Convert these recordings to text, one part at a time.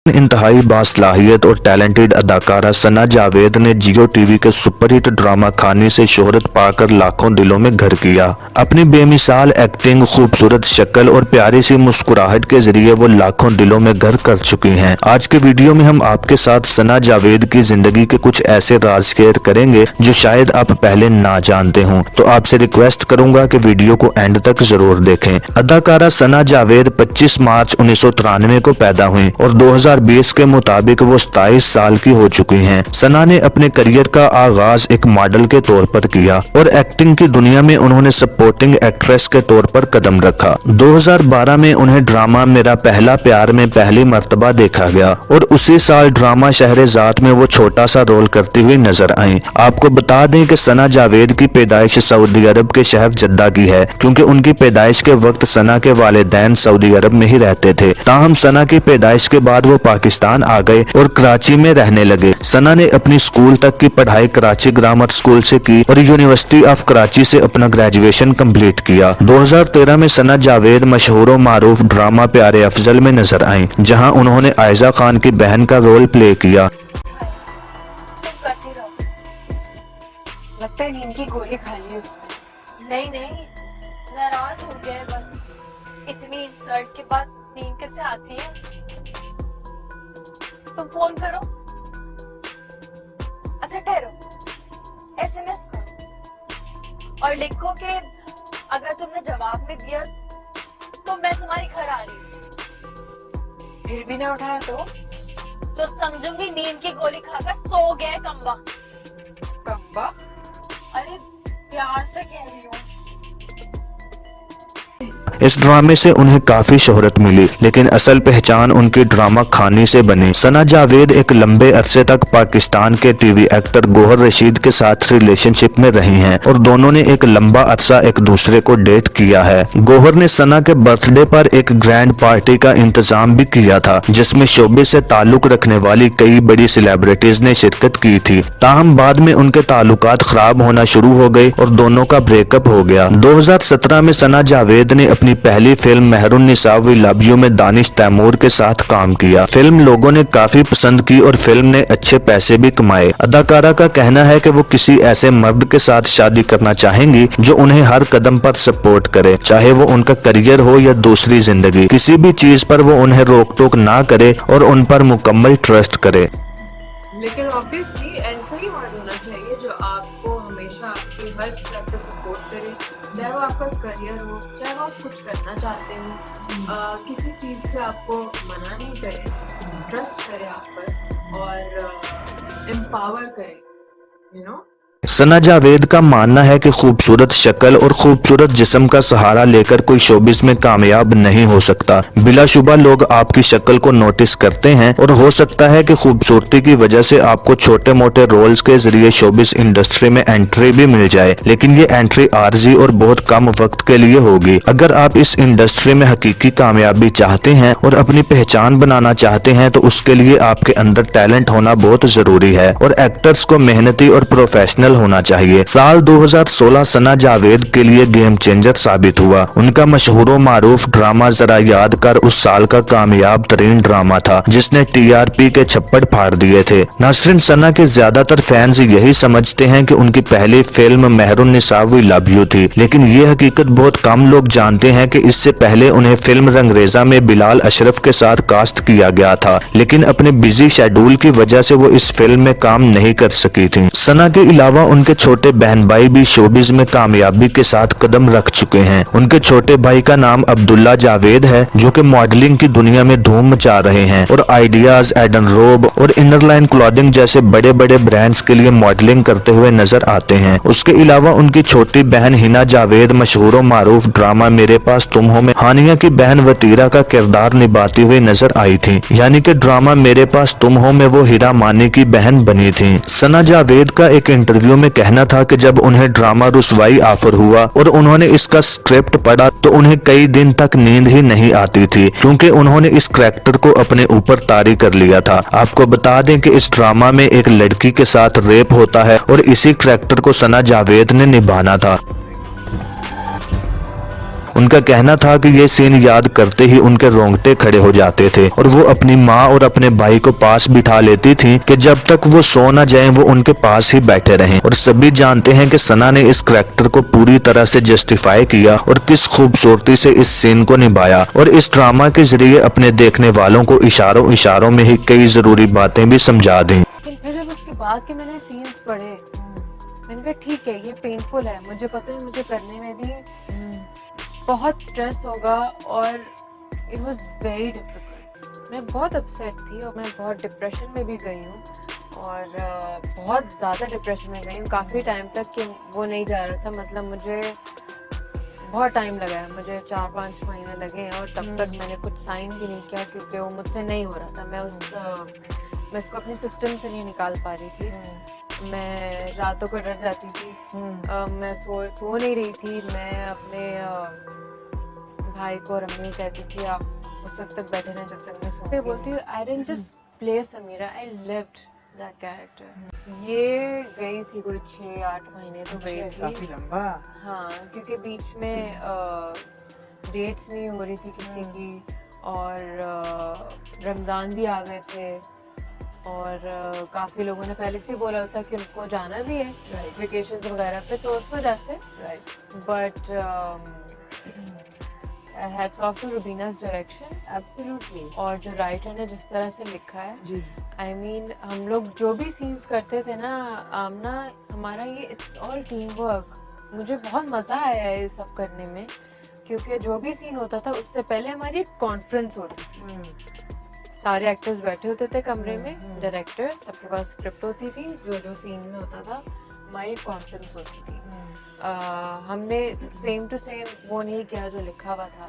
इंतहाई बासलाहियत और टैलेंटेड अदाकारा सना जावेद ने जियो टीवी के सुपरहिट ड्रामा खानी से शोहरत पाकर लाखों दिलों में घर किया। अपनी बेमिसाल एक्टिंग, खूबसूरत शक्ल और प्यारी सी मुस्कुराहट के जरिए वो लाखों दिलों में घर कर चुकी हैं। आज के वीडियो में हम आपके साथ सना जावेद की जिंदगी के कुछ ऐसे राज शेयर करेंगे जो शायद आप पहले ना जानते हों, तो आपसे रिक्वेस्ट करूंगा कि वीडियो को एंड तक जरूर देखें। अदाकारा सना जावेद 25 मार्च 1993 को पैदा हुई और 2020 के मुताबिक वो 27 साल की हो चुकी हैं। सना ने अपने करियर का आगाज एक मॉडल के तौर पर किया और एक्टिंग की दुनिया में उन्होंने सपोर्टिंग एक्ट्रेस के तौर पर कदम रखा। 2012 में उन्हें ड्रामा मेरा पहला प्यार में पहली मर्तबा देखा गया और उसी साल ड्रामा शहरेजाद में वो छोटा सा रोल करती हुई नजर आई। आपको बता दें कि सना जावेद की पैदाइश सऊदी अरब के शहर जद्दा की है, क्योंकि उनकी पैदाइश के वक्त सना के वालिदैन सऊदी अरब में ही रहते थे। ताहम सना की पैदाइश के बाद वो पाकिस्तान आ गए और कराची में रहने लगे। सना ने अपनी स्कूल तक की पढ़ाई कराची ग्रामर स्कूल से की और यूनिवर्सिटी ऑफ कराची से अपना ग्रेजुएशन कंप्लीट किया। 2013 में सना जावेद मशहूर मारूफ ड्रामा प्यारे अफजल में नजर आई, जहां उन्होंने आयजा खान की बहन का रोल प्ले किया। लगता है नींद की गोली खा ली उसने। नहीं, नाराज हो गया है बस। इतनी इंसल्ट के बाद नींद कैसे आती है? तुम फोन करो। अच्छा ठहरो, SMS करो और लिखो कि अगर तुमने जवाब नहीं दिया तो मैं तुम्हारे घर आ रही हूँ। फिर भी नहीं उठाया तो समझूंगी नींद की गोली खाकर सो गया कम्बा। अरे प्यार से कह रही हूँ। इस ड्रामे से उन्हें काफी शोहरत मिली, लेकिन असल पहचान उनकी ड्रामा खानी से बनी। सना जावेद एक लंबे अरसे तक पाकिस्तान के टीवी एक्टर गौहर रशीद के साथ रिलेशनशिप में रही हैं और दोनों ने एक लंबा अरसा एक दूसरे को डेट किया है। गौहर ने सना के बर्थडे पर एक ग्रैंड पार्टी का इंतजाम भी किया था, जिसमें शोबे से ताल्लुक रखने वाली कई बड़ी सेलिब्रिटीज ने शिरकत की थी। ताहम बाद में उनके ताल्लुकात खराब होना शुरू हो गए और दोनों का ब्रेकअप हो गया। 2017 में सना जावेद ने अपनी पहली film Mehrunisa we love you में दानिश तैमूर के साथ काम किया। फिल्म लोगों ने काफी पसंद की और फिल्म ने अच्छे पैसे भी कमाए। अदाकारा का कहना है कि वो किसी ऐसे मर्द के साथ शादी करना चाहेंगी जो उन्हें हर कदम पर सपोर्ट करे, चाहे वो उनका करियर हो या दूसरी जिंदगी। किसी भी चीज पर वो उन्हें रोक टोक ना करे और उन पर मुकम्मल ट्रस्ट करे। लेकिन ऑब्वियसली ऐसा ही मर्द होना चाहिए जो आपको हमेशा आपकी हर स्टेप पे सपोर्ट करे, चाहे वो आपका करियर हो, चाहे वो आप कुछ करना चाहते हो, किसी चीज़ पे आपको मना नहीं करे, ट्रस्ट करे आप पर और एम्पावर करे, यू नो। सना जावेद का मानना है कि खूबसूरत शक्ल और खूबसूरत जिस्म का सहारा लेकर कोई शोबिस में कामयाब नहीं हो सकता। बिलाशुबा लोग आपकी शक्ल को नोटिस करते हैं और हो सकता है कि खूबसूरती की वजह से आपको छोटे मोटे रोल्स के जरिए शोबिस इंडस्ट्री में एंट्री भी मिल जाए, लेकिन ये एंट्री आर्जी और बहुत कम वक्त के लिए होगी। अगर आप इस इंडस्ट्री में हकीकी कामयाबी चाहते हैं और अपनी पहचान बनाना चाहते हैं तो उसके लिए आपके अंदर टैलेंट होना बहुत जरूरी है और एक्टर्स को मेहनती और प्रोफेशनल होना चाहिए। साल 2016 सना जावेद के लिए गेम चेंजर साबित हुआ। उनका मशहूर मारूफ ड्रामा जरा याद कर उस साल का कामयाब तरीन ड्रामा था, जिसने TRP के छप्पड़ फाड़ दिए थे। नाज़रीन, सना के ज्यादातर फैंस यही समझते हैं कि उनकी पहली film Mehrunisa we love you थी, लेकिन ये हकीकत बहुत कम लोग जानते हैं कि इससे पहले उन्हें फिल्म रंगरेजा में बिलाल अशरफ के साथ कास्ट किया गया था, लेकिन अपने बिजी शेड्यूल की वजह से वो इस फिल्म में काम नहीं कर सकी थी। सना के अलावा उनके छोटे बहन भाई भी शोबिज में कामयाबी के साथ कदम रख चुके हैं। उनके छोटे भाई का नाम अब्दुल्ला जावेद है, जो कि मॉडलिंग की दुनिया में धूम मचा रहे हैं और आइडियाज, एडन रोब और इनरलाइन क्लॉथिंग जैसे बड़े बड़े ब्रांड्स के लिए मॉडलिंग करते हुए नजर आते हैं। उसके अलावा उनकी छोटी बहन हिना जावेद मशहूर मारूफ ड्रामा मेरे पास तुम हो में हानिया की बहन वतीरा का किरदार निभाती हुई नजर आई थी, यानी कि ड्रामा मेरे पास तुम हो में वो हीरा मानी की बहन बनी थी। सना जावेद का एक इंटरव्यू में कहना था कि जब उन्हें ड्रामा रुसवाई ऑफर हुआ और उन्होंने इसका स्क्रिप्ट पढ़ा तो उन्हें कई दिन तक नींद ही नहीं आती थी, क्योंकि उन्होंने इस करैक्टर को अपने ऊपर तारी कर लिया था। आपको बता दें कि इस ड्रामा में एक लड़की के साथ रेप होता है और इसी करैक्टर को सना जावेद ने निभाना था। उनका कहना था कि ये सीन याद करते ही उनके रोंगटे खड़े हो जाते थे और वो अपनी माँ और अपने भाई को पास बिठा लेती थी कि जब तक वो सो न जाएं वो उनके पास ही बैठे रहें। और सभी जानते हैं कि सना ने इस करैक्टर को पूरी तरह से जस्टिफाई किया और किस खूबसूरती से इस सीन को निभाया और इस ड्रामा के जरिए अपने देखने वालों को इशारों इशारों में ही कई जरूरी बातें भी समझा दी। लेकिन फिर जब उसके बाद के मैंने सीन्स पढ़े, मैंने कहा ठीक है ये पेनफुल है, मुझे पता है मुझे करने में भी बहुत स्ट्रेस होगा और इट वाज वेरी डिफिकल्ट। मैं बहुत अपसेट थी और मैं बहुत डिप्रेशन में भी गई हूँ और बहुत ज़्यादा डिप्रेशन में गई हूँ काफ़ी टाइम तक कि वो नहीं जा रहा था। मतलब मुझे बहुत टाइम लगा है, मुझे 4-5 महीने लगे हैं और तब तक मैंने कुछ साइन भी नहीं किया क्योंकि वो मुझसे नहीं हो रहा था। मैं इसको अपने सिस्टम से नहीं निकाल पा रही थी। मैं रातों को डर जाती थी। मैं सो नहीं रही थी। मैं अपने भाई को और अम्मी को कहती थी आप उस वक्त तक बैठे रहें जब तक मैं सो। बोलती हूँ I didn't just play Sameera, I lived that character. ये गई थी कोई 6-8 महीने तो गई थी, काफी लंबा। हाँ, क्योंकि बीच में डेट्स नहीं हो रही थी किसी की और रमज़ान भी आ गए थे और काफ़ी लोगों ने पहले से बोला था कि उनको जाना भी है वेकेशंस वगैरह पे, तो उस वजह से। But hats off to Rubina's direction, absolutely. और जो राइटर ने जिस तरह से लिखा है, जी। आई मीन हम लोग जो भी सीन्स करते थे ना आमना, हमारा ये इट्स ऑल टीम वर्क। मुझे बहुत मज़ा आया है ये सब करने में क्योंकि जो भी सीन होता था उससे पहले हमारी एक कॉन्फ्रेंस होती थी। सारे एक्टर्स बैठे होते थे कमरे में, डायरेक्टर सबके पास स्क्रिप्ट होती थी, जो सीन में होता था हमारी कॉन्फ्रेंस होती थी। हमने सेम टू सेम वो नहीं किया जो लिखा हुआ था,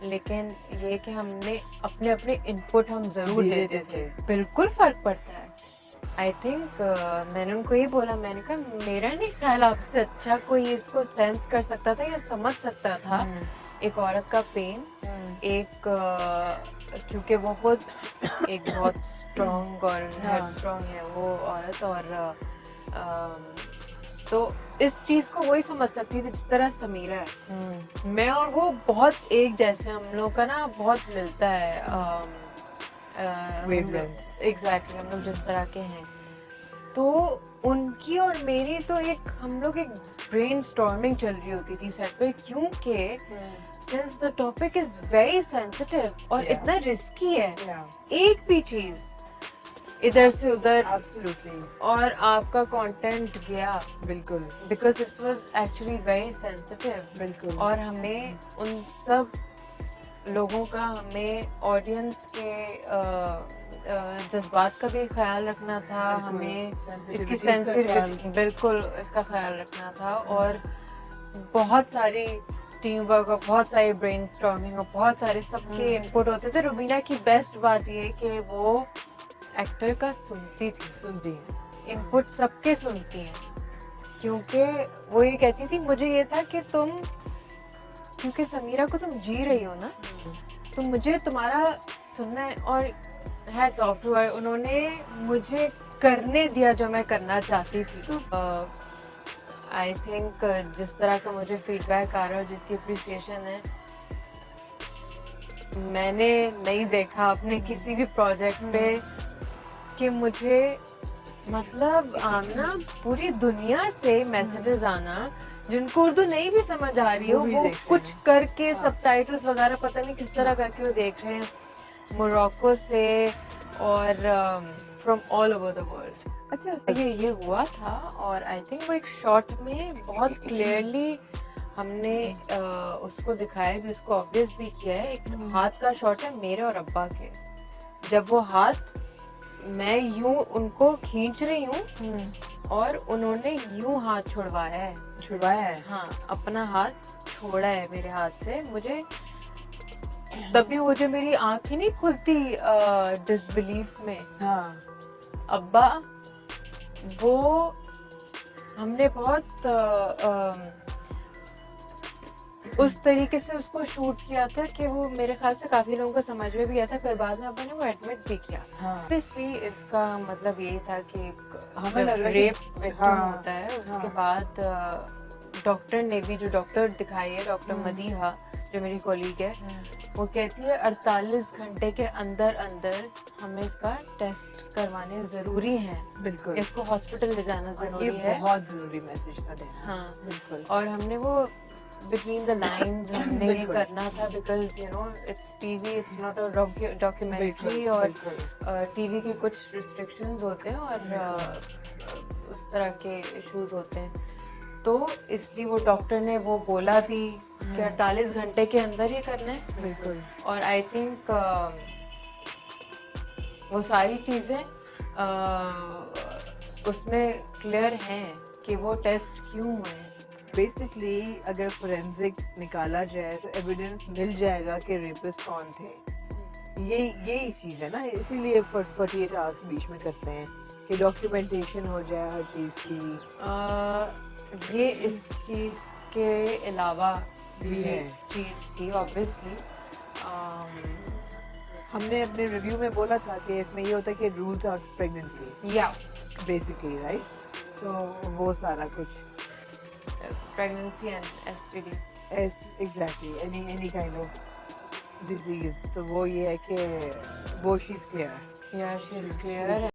लेकिन ये कि हमने अपने अपने इनपुट हम जरूर देते थे। बिल्कुल फर्क पड़ता है। आई थिंक मैंने उनको ये बोला, मैंने कहा मेरा नहीं ख्याल आपसे अच्छा कोई इसको सेंस कर सकता था या समझ सकता था एक औरत का पेन, एक क्योंकि वो खुद एक बहुत स्ट्रॉन्ग और हेडस्ट्रॉन्ग है वो औरत, और तो इस चीज को वही समझ सकती थी जिस तरह समीरा है। मैं और वो बहुत एक जैसे, हम लोग का ना बहुत मिलता है एग्जैक्टली, हम लोग जिस तरह के हैं। तो उनकी और मेरी तो हम लोग एक ब्रेनस्टॉर्मिंग चल रही होती थी सेट पे, क्योंकि since the topic is very sensitive और इतना रिस्की है, एक भी चीज इधर से उधर और आपका कंटेंट गया, बिल्कुल, because this was actually very sensitive. बिल्कुल। और हमें उन सब लोगों का, हमें ऑडियंस के जज्बात का भी ख्याल रखना था, हमें इसकी सेंसिटिविटी, बिल्कुल इसका ख्याल रखना था, और बहुत सारी टीम वर्क और बहुत सारी ब्रेनस्टॉर्मिंग और बहुत सारे सबके इनपुट होते थे। रुबीना की बेस्ट बात ये कि वो एक्टर का सुनती थी, इनपुट सबके सुनती हैं, क्योंकि वो ये कहती थी, मुझे ये था कि तुम, क्योंकि समीरा को तुम जी रही हो ना, तो मुझे तुम्हारा सुनना है। और हैट्स ऑफ टू हर, उन्होंने मुझे करने दिया जो मैं करना चाहती थी। तो आई थिंक जिस तरह का मुझे फीडबैक आ रहा है, जितनी अप्रिसिएशन है, मैंने नहीं देखा अपने किसी भी प्रोजेक्ट पे कि मुझे, मतलब आना पूरी दुनिया से मैसेजेस आना, जिनको उर्दू नहीं भी समझ आ रही हो, वो कुछ करके सबटाइटल्स वगैरह पता नहीं किस तरह करके वो देख रहे हैं, मोरक्को से और from all over the world. अच्छा, ये हुआ था, और आई थिंक वो एक शॉट में बहुत क्लियरली हमने उसको दिखाया भी, उसको ऑब्वियस भी किया है। एक हाथ का शॉट है मेरे और अब्बा के, जब वो हाथ, मैं यूं उनको खींच रही हूँ और उन्होंने यूं हाथ छुड़वाया है, हाँ, अपना हाथ छोड़ा है मेरे हाथ से। मुझे तभी वो जो मेरी आंखें नहीं खुलती डिसबिलीफ में, अब्बा, वो हमने बहुत उस तरीके से उसको शूट किया था कि वो मेरे ख्याल से काफी लोगों को समझ में भी आया था, फिर बाद में अब्बा ने वो एडमिट भी किया। इसलिए इसका मतलब ये था कि रेप विक्टिम होता है, उसके बाद डॉक्टर ने भी, जो डॉक्टर दिखाई है, डॉक्टर मदीहा जो मेरी कॉलीग है, वो कहती है 48 घंटे के अंदर अंदर हमें इसका टेस्ट करवाने जरूरी हैं, बिल्कुल इसको हॉस्पिटल ले जाना ये जरूरी है। बहुत जरूरी मैसेज था देना। हाँ, बिल्कुल और हमने वो बिटवीन द लाइंस हमने ये बिल्कुल। करना था, because you know it's TV, it's not a documentary, बिल्कुल, और बिल्कुल। टीवी के कुछ रिस्ट्रिक्शंस होते हैं और उस तरह के इश्यूज होते हैं, तो इसलिए वो डॉक्टर ने वो बोला भी कि 48 घंटे के अंदर ही करना है। बिल्कुल और आई थिंक वो सारी चीज़ें उसमें क्लियर हैं कि वो टेस्ट क्यों हुए हैं। बेसिकली अगर फोरेंसिक निकाला जाए तो एविडेंस मिल जाएगा कि रेपिस्ट कौन थे। यही चीज़ है ना, इसीलिए 48 आवर्स बीच में करते हैं कि डॉक्यूमेंटेशन हो जाए हर चीज़ की। ये इस चीज़ के अलावा भी है। चीज़ थी ऑब्वियसली। हमने अपने रिव्यू में बोला था कि इसमें ये होता है कि रूल्स ऑफ प्रेगनेंसी या बेसिकली, राइट? सो वो सारा कुछ pregnancy and STD. Exactly any kind of disease, तो वो ये है कि वो शी इज क्लियर। या शी इज क्लियर।